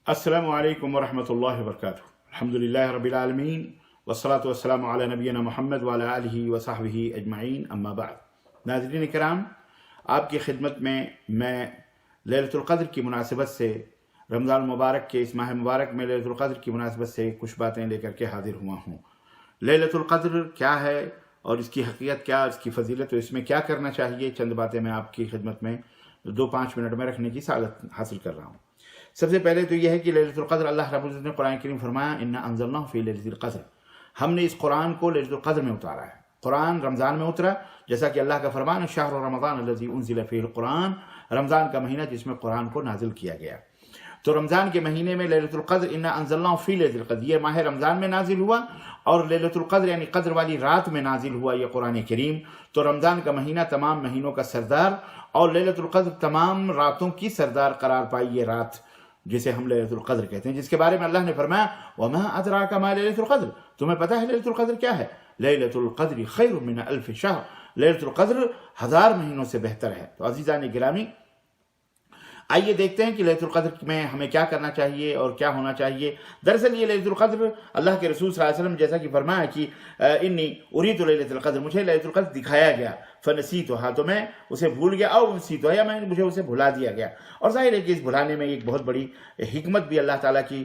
السلام علیکم ورحمۃ اللہ وبرکاتہ۔ الحمدللہ رب العالمین والصلاة والسلام علی نبینا محمد وعلی آلہ وصحبہ اجمعین، اما بعد۔ ناظرین کرام، آپ کی خدمت میں لیلۃ القدر کی مناسبت سے، رمضان المبارک کے اس ماہ مبارک میں لیلۃ القدر کی مناسبت سے کچھ باتیں لے کر کے حاضر ہوا ہوں۔ لیلۃ القدر کیا ہے اور اس کی حقیقت کیا، اس کی فضیلت اور اس میں کیا کرنا چاہیے، چند باتیں میں آپ کی خدمت میں 2-5 منٹ میں رکھنے کی سعادت حاصل کر رہا ہوں۔ سب سے پہلے تو یہ ہے کہ لیلۃ القدر اللہ رب العزت نے قرآن کریم فرمایا انا انزلناہ فی لیلۃ القدر، ہم نے اس قرآن کو لیلۃ القدر میں اتارا ہے۔ قرآن رمضان میں اترا، جیسا کہ اللہ کا فرمان ہے شہر رمضان الذی انزل فیہ القرآن، رمضان کا مہینہ جس میں قرآن کو نازل کیا گیا۔ تو رمضان کے مہینے میں لیلۃ القدر انا انزلناہ فی لیلۃ القدر، یہ ماہ رمضان میں نازل ہوا، اور لیلۃ القدر یعنی قدر والی رات میں نازل ہوا یہ قرآن کریم۔ تو رمضان کا مہینہ تمام مہینوں کا سردار، اور لیلۃ القدر تمام راتوں کی سردار قرار پائی یہ رات جسے ہم لیلۃ القدر کہتے ہیں، جس کے بارے میں اللہ نے فرمایا وما ادراک ما لیلۃ القدر، تمہیں پتہ ہے لیلۃ القدر کیا ہے؟ لیلۃ القدر خیر من الف شہر، لیلۃ القدر 1000 مہینوں سے بہتر ہے۔ تو عزیزان گرامی، آئیے دیکھتے ہیں کہ لیلۃ القدر میں ہمیں کیا کرنا چاہیے اور کیا ہونا چاہیے۔ دراصل یہ لیلۃ القدر اللہ کے رسول صلی اللہ علیہ وسلم جیسا کہ فرمایا کہ انی اریت لیلۃ القدر، مجھے لیلۃ القدر دکھایا گیا، فنسیتھا، تو میں اسے بھول گیا، او نسیتھا، یا مجھے اسے بھلا دیا گیا۔ اور ظاہر ہے کہ اس بھلانے میں ایک بہت بڑی حکمت بھی اللہ تعالیٰ کی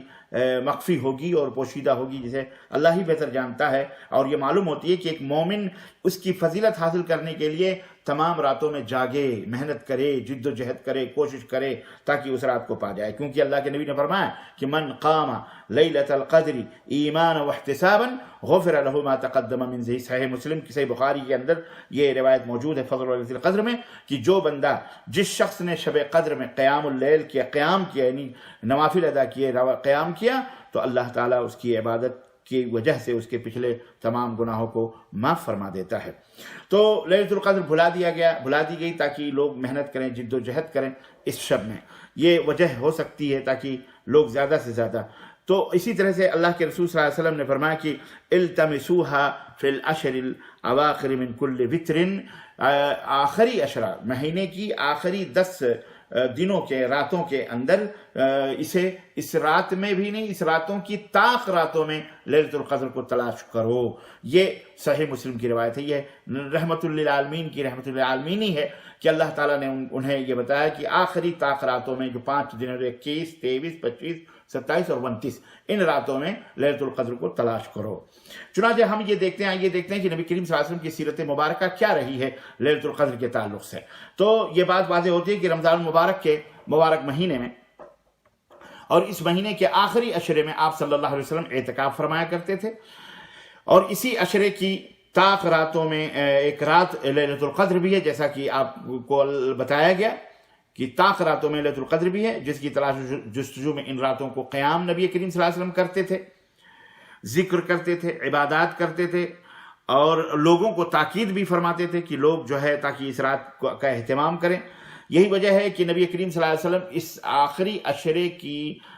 مخفی ہوگی اور پوشیدہ ہوگی، جسے اللہ ہی بہتر جانتا ہے۔ اور یہ معلوم ہوتی ہے کہ ایک مومن اس کی فضیلت حاصل کرنے کے لیے تمام راتوں میں جاگے، محنت کرے، جد و جہد کرے، کوشش کرے تاکہ اس رات کو پا جائے، کیونکہ اللہ کے نبی نے فرمایا کہ من قام لیلۃ القدر ایمانا واحتسابا غفر له ما تقدم من ذنبه۔ صحیح مسلم کی صحیح بخاری کے اندر یہ روایت موجود ہے فضل لیلۃ القدر میں، کہ جو بندہ، جس شخص نے شب قدر میں قیام اللیل کیا، قیام کیا یعنی نوافل ادا کیے، قیام کیا، تو اللہ تعالیٰ اس کی عبادت کی وجہ سے اس کے پچھلے تمام گناہوں کو معاف فرما دیتا ہے۔ تو لیلۃ القدر بھلا دی گئی تاکہ لوگ محنت کریں، جد و جہد کریں اس شب میں، یہ وجہ ہو سکتی ہے تاکہ لوگ زیادہ سے زیادہ۔ تو اسی طرح سے اللہ کے رسول صلی اللہ علیہ وسلم نے فرمایا کہ التمسوها فی العشر الاواخر من کل وتر، آخری عشرہ، مہینے کی آخری 10 دنوں کے، راتوں کے اندر اسے اس رات میں بھی نہیں، اس راتوں کی طاق راتوں میں لیلۃ القدر کو تلاش کرو۔ یہ صحیح مسلم کی روایت ہے، یہ رحمت للعالمین کی رحمت للعالمین ہی ہے کہ اللہ تعالیٰ نے انہیں یہ بتایا کہ آخری طاق راتوں میں، جو 5 دنوں، 21، 23، 25، 27 اور 29، ان راتوں میں لیلۃ القدر کو تلاش کرو۔ چنانچہ ہم یہ دیکھتے ہیں کہ نبی کریم صلی اللہ علیہ وسلم کی سیرت مبارکہ کیا رہی ہے لیلۃ القدر کے تعلق سے۔ تو یہ بات واضح ہوتی ہے کہ رمضان المبارک کے مبارک مہینے میں اور اس مہینے کے آخری عشرے میں آپ صلی اللہ علیہ وسلم اعتکاف فرمایا کرتے تھے، اور اسی عشرے کی طاق راتوں میں ایک رات لیلۃ القدر بھی ہے، جیسا کہ آپ کو بتایا گیا کہ طاق راتوں میں لیلۃ القدر بھی ہے، جس کی تلاش جستجو میں ان راتوں کو قیام نبی کریم صلی اللہ علیہ وسلم کرتے تھے، ذکر کرتے تھے، عبادات کرتے تھے، اور لوگوں کو تاکید بھی فرماتے تھے کہ لوگ جو ہے تاکہ اس رات کا اہتمام کریں۔ یہی وجہ ہے کہ نبی کریم صلی اللہ علیہ وسلم اس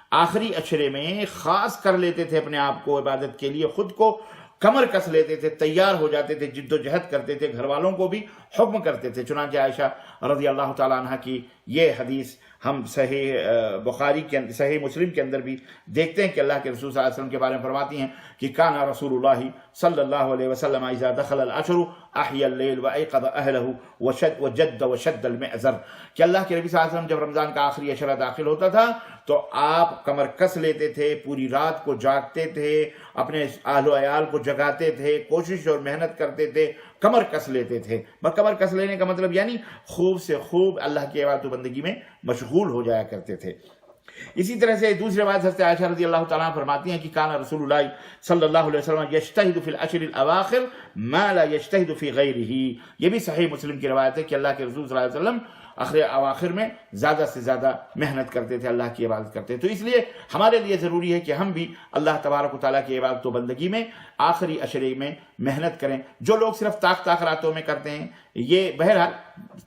آخری عشرے میں خاص کر لیتے تھے اپنے آپ کو عبادت کے لیے، خود کو کمر کس لیتے تھے، تیار ہو جاتے تھے، جد و جہد کرتے تھے، گھر والوں کو بھی حکم کرتے تھے۔ چنانچہ عائشہ رضی اللہ تعالیٰ عنہ کی یہ حدیث ہم صحیح بخاری کے صحیح مسلم کے اندر بھی دیکھتے ہیں کہ اللہ کے رسول صلی اللہ علیہ وسلم کے بارے میں فرماتی ہیں کہ کان رسول اللہ صلی اللہ علیہ وسلم اذا دخل العشر احیا اللیل وایقظ اہلہ وجد وشد المئزر، کہ اللہ کے نبی صلی اللہ علیہ وسلم جب رمضان کا آخری عشرہ داخل ہوتا تھا تو آپ کمر کس لیتے تھے، پوری رات کو جاگتے تھے، اپنے اہل و عیال کو جگاتے تھے، کوشش اور محنت کرتے تھے، کمر کس لیتے تھے۔ کمر کس لینے کا مطلب یعنی خوب سے خوب اللہ کی عبادت و بندگی میں مشغول ہو جایا کرتے تھے۔ اسی طرح سے دوسری بات حضرت عائشہ رضی اللہ تعالیٰ عنہ فرماتی ہیں کہ کان رسول اللہ صلی اللہ علیہ وسلم یجتہد فی العشر الاواخر ما لا یجتہد فی غیرہ، یہ بھی صحیح مسلم کی روایت ہے کہ اللہ کے رسول صلی اللہ علیہ وسلم اواخر میں زیادہ سے زیادہ محنت کرتے تھے، اللہ کی عبادت کرتے تھے۔ تو اس لیے ہمارے لیے ضروری ہے کہ ہم بھی اللہ تبارک و تعالیٰ کی عبادت و بندگی میں آخری عشرے میں محنت کریں۔ جو لوگ صرف طاق راتوں میں کرتے ہیں، یہ بہرحال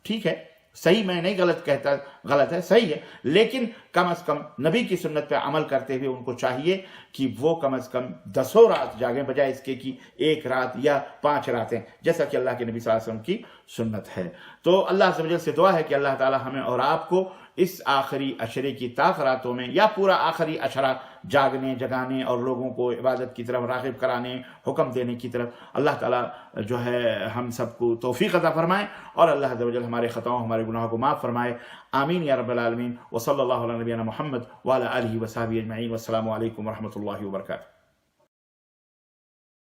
ٹھیک ہے، صحیح، میں نہیں غلط کہتا، غلط ہے، صحیح ہے، لیکن کم از کم نبی کی سنت پہ عمل کرتے ہوئے ان کو چاہیے کہ وہ کم از کم 10 رات جاگیں، بجائے اس کے کہ 1 رات یا 5 راتیں، جیسا کہ اللہ کے نبی صلی اللہ علیہ وسلم کی سنت ہے۔ تو اللہ عز و جل سے دعا ہے کہ اللہ تعالی ہمیں اور آپ کو اس آخری عشرے کی تاخراتوں میں یا پورا آخری عشرہ جاگنے جگانے اور لوگوں کو عبادت کی طرف راغب کرانے حکم دینے کی طرف اللہ تعالیٰ جو ہے ہم سب کو توفیق عطا فرمائے اور اللہ عز و جل ہمارے خطاؤں ہمارے گناہوں کو معاف فرمائے آمین یا رب العالمین وصلی اللہ علی نبینا محمد وعلی آلہ وصحبہ اجمعین والسلام علیکم ورحمۃ اللہ وبرکاتہ.